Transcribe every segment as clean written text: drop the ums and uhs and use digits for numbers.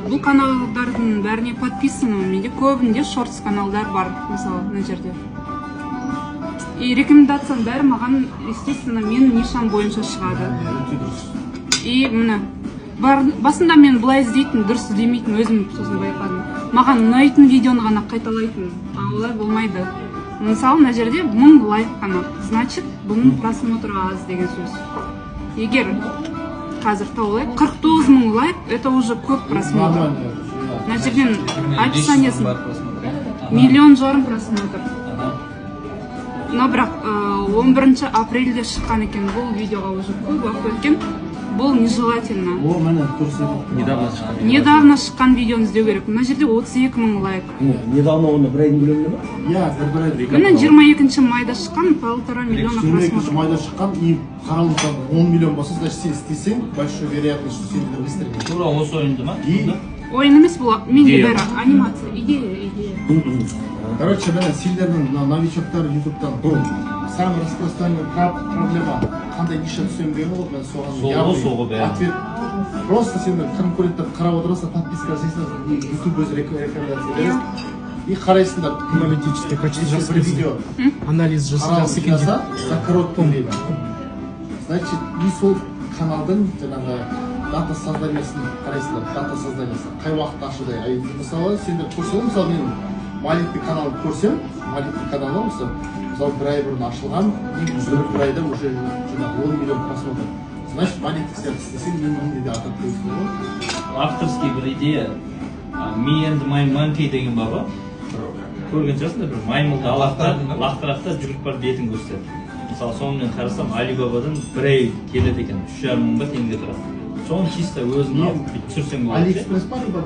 бұл каналдардың бәріне подписанмын. Менде көбінде шортс каналдар бар, мысалы, мына жерде. И рекомендацияның бәрі маған, естественно, менің нишам бойынша шығады. И міне, басында мен бұлай іздейтін, дұрыс іздемейтін, өзім сосын байқадым. Маған ұнайтын видеоны ғана қайталайтын, олай болмайды. Мысалы, мына жерде 1000 лайк қана, значит, бұның просмотры аз деген сөз. Егер қазір таулайық, 49 000 лайк, это уже көп просмотр. Мына жерден описаниесін 1,5 миллион просмотр. Но бірақ 11 апрельде шыққан екен, бұл видеоға уже көп уақыт өткен. Бұл нежелательно. Недавно шыққан видеоны іздеу керек. Мына жерде 32 000 лайк. Недавно оны бір айдың көлемінде ма? Міне 22 майда шыққан, 1,5 миллиона просмотр. 22 майда шыққан, и қаралымда 10 миллион болса, значит сен істесең, большой вероятность, что сен де быстрее. Тура осы ойынды ма? Ойын емес бұл, менде бәрі анимация, идея. Короче, міне сендердің новичоктар ютубтан самый распространенный проблема қандай ниша түсемін деген ғой, мен соған ответ. Просто сендер конкуренттер қарап отырасың, подписка жасайсың, ютуб өзі рекомендация береді. И қарайсыңдар аналитический качество жақсы видео, анализ жақсы екен за короткое время. Значит, и сол каналдың жаңағы дата созданиясын қарайсыңдар, дата созданиясы қай уақытта ашылды. Мысалы, сендер көрсең, мысалы мен маленький канал көрсем, маленький каналы болса, мысалы бір ай бұрын ашылған, бір айда уже 10 миллион просмотр. Значит, маленький сияқты істесең, менде де атап көрсең ғой. Авторский бір идея, me and my monkey деген бар ғой. Көрген жасында бір маймылды лақтырақта жүріп бар бетін көрсетеді. Мысалы, сонымен қарасам, Алибабадан бір ай келеді екен, 3,5 мың теңге тұрады. Соны чисто өзін алып түсірсең болады. Алиэкспресс бар ба?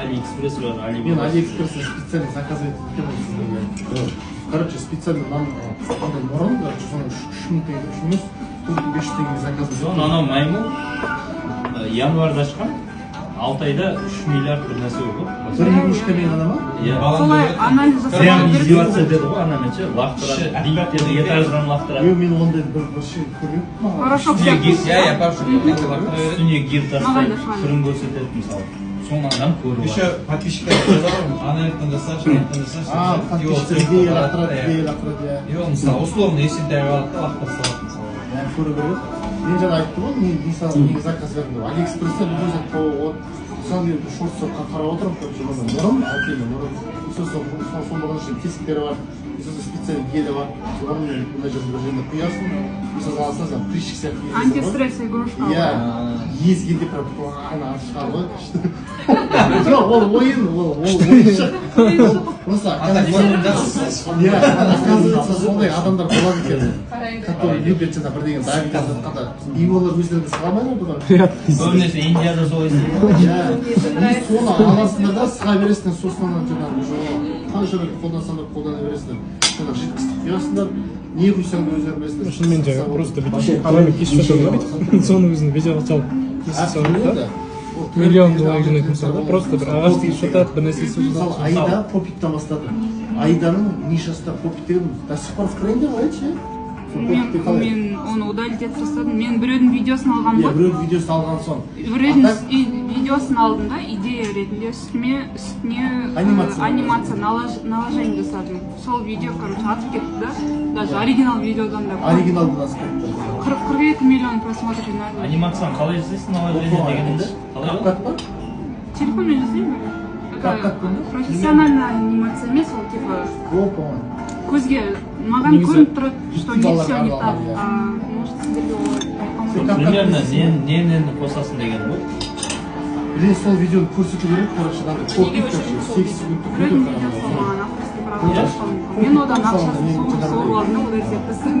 Алиэкспресс бар, Алибаба. Мен Алиэкспресстен специально заказывать еткен. Короче, специально нам андай мұрын, 3 мың теңге, 4-5 теңге заказывать. Соны анау маймыл январда ашқан, 6 айда 3 миллиард бір нәрсе ғой. Бір игрушкамен ғана ма? Солай анализ Прям жасау издеваться деді ғой, анаменше лақтырады, биіктерді этаждан лақтырады. Мен ондай бір şey көрмеппін. Порошок Үстіне гир тастайды, түрін көрсетеді мысалы. Соңынан көріп Еще подписчикам жазаларым, аналиктен жасашы, подписчиктерге лақтырады. Мысалы, условно, если дәй алады да, лақтыр салады мысалы. Мен көріп көріп. Мен жаңа айттым ғой, мен мысалы неге заказ бердім деп. Алиэкспресстен бір өзі мысалы мен шортсқа қарап отырмын, мұрын, әкелі мұрын. Сосын болған үшін тесіктері бар, сосын специально гелі бар. Соған мен мына жерде бір жеріне құясың, сосын аласың, сен прыщик сияқты. антистресс игрушка. Иә, езгенде прям ана шығар ғой. Жоқ, ол ойын, ол ойыншық. Просто оказывается, сондай адамдар болады екен, которые любят жаңа бір деген давить жатқанда. И олар өздеріне сыға алмайды ма бұдан? көбінесе Индияда солай істейді. Соны аласыңдар да сыға бересіңдер, сосын жаңағы қаншадан қолдансаңдар қолдана бересіңдер. Жаңағы жидкостьті құясыңдар, не құйсаң да өздері білесіңдер. шынымен де просто қалай кесіп жатыр ғой, соның өзін видеоға салып кесіп салып да миллион лайк жинайды мысалы, просто бір ағаш кесіп жатады, бір нәрсе істеп жатады. Мысалы, айда попиттан бастады. Айданың нишасында попит деген до сих пор в тренде ғой, ше? Мен оны удалить етіп тастадым. Мен біреудің видеосын алған ғой. Біреудің видеосын алған соң. Біреудің видеосын алдым да, идея ретінде үстіне анимация, наложение жасадым. Сол видео, короче, атып кетті да. Даже оригинал видеодан да. Оригиналдан асып кетті. 42 миллион просмотр жинады. Анимацияны қалай жасайсың, наложение дегенде? Капкат па? Телефонмен жасаймын. Профессиональная анимация емес, ол типа көзге маған көрініп тұрады, что не все не так, может сіздерге олай байқамайды. Примерно нені қосасың деген ғой? Біле сол видеоны көрсету керек, короче, надо копить, 8 секундтық видео қарамайды. Мен одан ақшасын соғып алдым, одан сеттісін.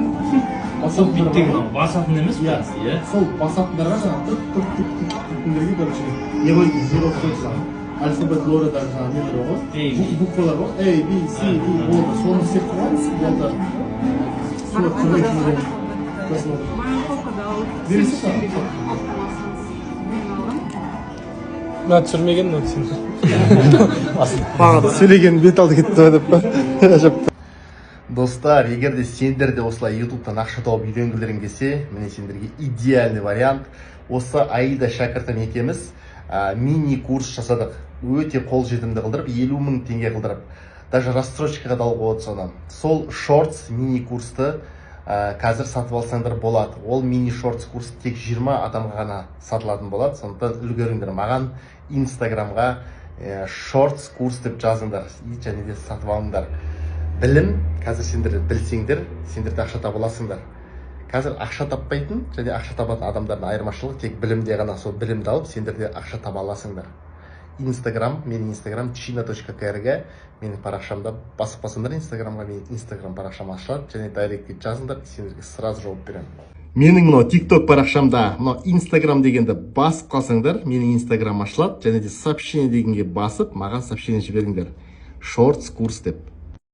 Сол биттегі басатын емес па? Сол басатындарға жаңа түк-түк-түк-түк-түктерге, короче, не қойды, зеро қойса. Алфабет лорадағы жаңа нелер ғой, буквалар ғой, A, B, C, D, болды, соны істеп қойған, болды. Солар көрмейтін деген просмотр. Бересіз ба? Түсірмеген ол сен. Бағада сөйлеген бет алды кетті деп па? Достар, егер де сендер де осылай ютубтан ақша тауып үйренгілерің келсе, міне сендерге идеальный вариант. Осы Аида шәкіртім екеміз мини курс жасадық. Өте қолжетімді қылдырып, 50 000 теңге қылдырып. Даже рассрочкаға да алуға болады соны. Сол шортс мини курсты қазір сатып алсаңдар болады. Ол мини шортс курс тек 20 адамға ғана сатылатын болады. Сондықтан үлгеріңдер. Маған инстаграмға шортс курс деп жазыңдар және де сатып алыңдар. Білім, қазір сендер білсеңдер, сендер де ақша таба аласыңдар. Қазір ақша таппайтын және ақша табатын адамдардың айырмашылығы тек білімде ғана. Сол білімді алып, сендер де ақша таба аласыңдар. Инстаграм, менің инстаграм china.kr-ге менің парақшамда басып қалсаңдар инстаграмға, менің инстаграм парақшам ашылады және дайректке жазыңдар, сендерге сразу жауап беремін. Менің мынау тикток парақшамда, мынау инстаграм дегенді басып қалсаңдар, менің инстаграм ашылады және де сообщение дегенге басып, маған сообщение жіберіңдер. Шортс курс деп.